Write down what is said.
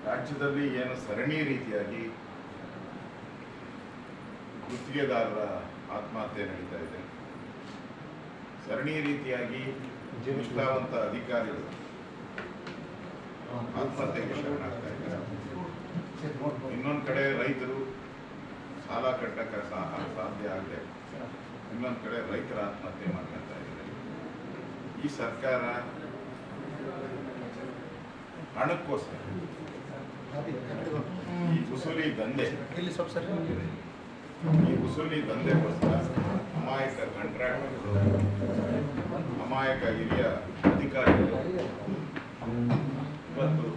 ರಾಜ್ಯದಲ್ಲಿ ಏನು ಸರಣಿ ರೀತಿಯಾಗಿ ಗುತ್ತಿಗೆದಾರರ ಆತ್ಮಹತ್ಯೆ ನಡೀತಾ ಇದೆ, ಸರಣಿ ರೀತಿಯಾಗಿ ನಿಷ್ಠಾವಂತ ಅಧಿಕಾರಿಗಳು ಆತ್ಮಹತ್ಯೆಗೆ ಶರಣಾಗ್ತಾ ಇದ್ದಾರೆ. ಇನ್ನೊಂದು ಕಡೆ ರೈತರು ಸಾಲ ಕಟ್ಟಕ್ಕೆ ಸಾಧ್ಯ ಆಗದೆ ಇನ್ನೊಂದು ಕಡೆ ರೈತರ ಆತ್ಮಹತ್ಯೆ ಮಾಡ್ಕೊಳ್ತಾ ಇದ್ದಾರೆ. ಈ ಸರ್ಕಾರ ಹಣಕ್ಕೋಸ್ಕರ ಈ ವಸೂಲಿ ದಂಧೆಗೋಸ್ಕರ ಅಮಾಯಕ ಕಾಂಟ್ರಾಕ್ಟರ್ಗಳು, ಅಮಾಯಕ ಹಿರಿಯ ಅಧಿಕಾರಿಗಳು ಇವತ್ತು